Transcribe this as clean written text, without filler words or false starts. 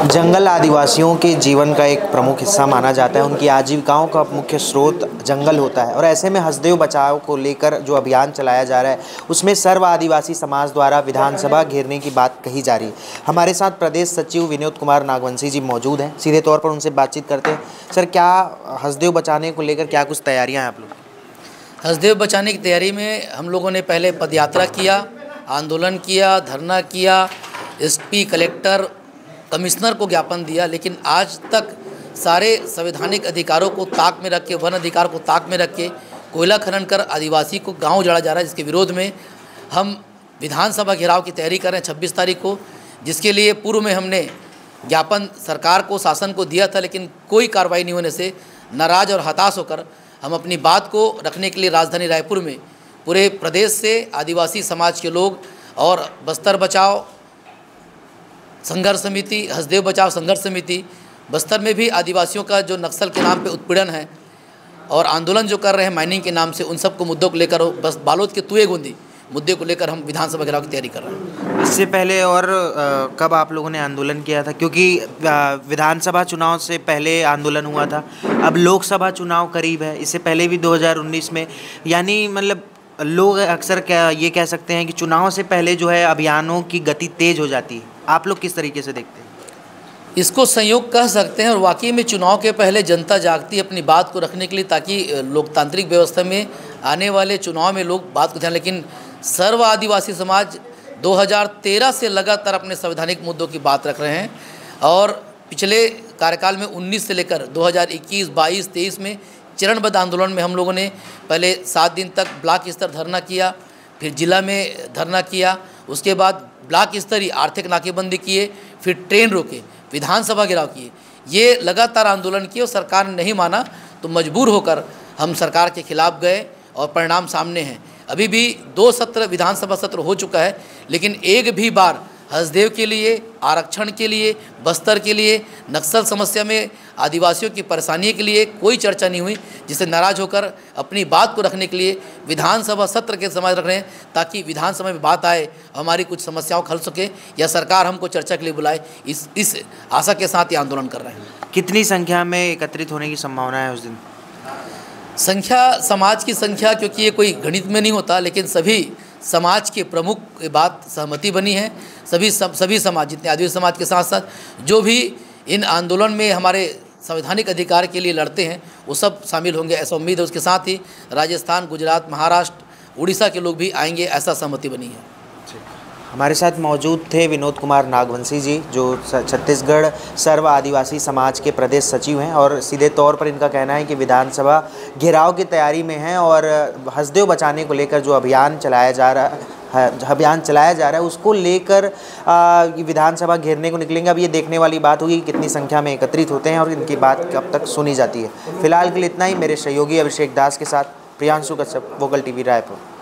जंगल आदिवासियों के जीवन का एक प्रमुख हिस्सा माना जाता है। उनकी आजीविकाओं का मुख्य स्रोत जंगल होता है और ऐसे में हसदेव बचाओ को लेकर जो अभियान चलाया जा रहा है उसमें सर्व आदिवासी समाज द्वारा विधानसभा घेरने की बात कही जा रही है। हमारे साथ प्रदेश सचिव विनोद कुमार नागवंशी जी मौजूद हैं। सीधे तौर पर उनसे बातचीत करते हैं। सर, क्या हसदेव बचाने को लेकर क्या कुछ तैयारियाँ हैं आप लोग? हसदेव बचाने की तैयारी में हम लोगों ने पहले पदयात्रा किया, आंदोलन किया, धरना किया, एसपी, कलेक्टर, कमिश्नर को ज्ञापन दिया, लेकिन आज तक सारे संवैधानिक अधिकारों को ताक में रख के, वन अधिकार को ताक में रख के कोयला खनन कर आदिवासी को गांव जड़ा जा रहा है, जिसके विरोध में हम विधानसभा घेराव की तैयारी कर रहे हैं 26 तारीख को, जिसके लिए पूर्व में हमने ज्ञापन सरकार को, शासन को दिया था, लेकिन कोई कार्रवाई नहीं होने से नाराज और हताश होकर हम अपनी बात को रखने के लिए राजधानी रायपुर में पूरे प्रदेश से आदिवासी समाज के लोग और बस्तर बचाओ संघर्ष समिति, हसदेव बचाओ संघर्ष समिति, बस्तर में भी आदिवासियों का जो नक्सल के नाम पे उत्पीड़न है और आंदोलन जो कर रहे हैं माइनिंग के नाम से, उन सब को मुद्दों को लेकर, बस बालोद के तुए गोंदी मुद्दे को लेकर हम विधानसभा घेराव की तैयारी कर रहे हैं। इससे पहले और कब आप लोगों ने आंदोलन किया था? क्योंकि विधानसभा चुनाव से पहले आंदोलन हुआ था, अब लोकसभा चुनाव करीब है, इससे पहले भी 2019 में, यानी मतलब लोग अक्सर क्या ये कह सकते हैं कि चुनाव से पहले जो है अभियानों की गति तेज हो जाती है। आप लोग किस तरीके से देखते हैं? इसको संयोग कह सकते हैं और वाकई में चुनाव के पहले जनता जागती अपनी बात को रखने के लिए, ताकि लोकतांत्रिक व्यवस्था में आने वाले चुनाव में लोग बात को ध्यान। लेकिन सर्व आदिवासी समाज 2013 से लगातार अपने संवैधानिक मुद्दों की बात रख रहे हैं और पिछले कार्यकाल में 19 से लेकर 2021, 22, 23 में चरणबद्ध आंदोलन में हम लोगों ने पहले 7 दिन तक ब्लॉक स्तर धरना किया, फिर जिला में धरना किया, उसके बाद ब्लॉक स्तरीय आर्थिक नाकेबंदी किए, फिर ट्रेन रोके, विधानसभा घेराव किए। ये लगातार आंदोलन किए और सरकार ने नहीं माना तो मजबूर होकर हम सरकार के खिलाफ गए और परिणाम सामने हैं। अभी भी 2 सत्र विधानसभा सत्र हो चुका है, लेकिन एक भी बार हसदेव के लिए, आरक्षण के लिए, बस्तर के लिए, नक्सल समस्या में आदिवासियों की परेशानी के लिए कोई चर्चा नहीं हुई, जिससे नाराज होकर अपनी बात को रखने के लिए विधानसभा सत्र के समाज रख रहे हैं, ताकि विधानसभा में बात आए, हमारी कुछ समस्याओं खल सके या सरकार हमको चर्चा के लिए बुलाए। इस आशा के साथ ये आंदोलन कर रहे हैं। कितनी संख्या में एकत्रित होने की संभावना है उस दिन? संख्या, समाज की संख्या, क्योंकि ये कोई गणित में नहीं होता, लेकिन सभी समाज के प्रमुख बात सहमति बनी है। सभी समाज, जितने आदिवासी समाज के साथ साथ जो भी इन आंदोलन में हमारे संवैधानिक अधिकार के लिए लड़ते हैं, वो सब शामिल होंगे, ऐसा उम्मीद है। उसके साथ ही राजस्थान, गुजरात, महाराष्ट्र, उड़ीसा के लोग भी आएंगे, ऐसा सहमति बनी है। हमारे साथ मौजूद थे विनोद कुमार नागवंशी जी, जो छत्तीसगढ़ सर्व आदिवासी समाज के प्रदेश सचिव हैं और सीधे तौर पर इनका कहना है कि विधानसभा घेराव की तैयारी में हैं और हसदेव बचाने को लेकर जो अभियान चलाया जा रहा है उसको लेकर विधानसभा घेरने को निकलेंगे। अब ये देखने वाली बात होगी कि कितनी संख्या में एकत्रित होते हैं और इनकी बात कब तक सुनी जाती है। फिलहाल के लिए इतना ही। मेरे सहयोगी अभिषेक दास के साथ प्रियांशु कश्यप, वोकल टीवी रायपुर।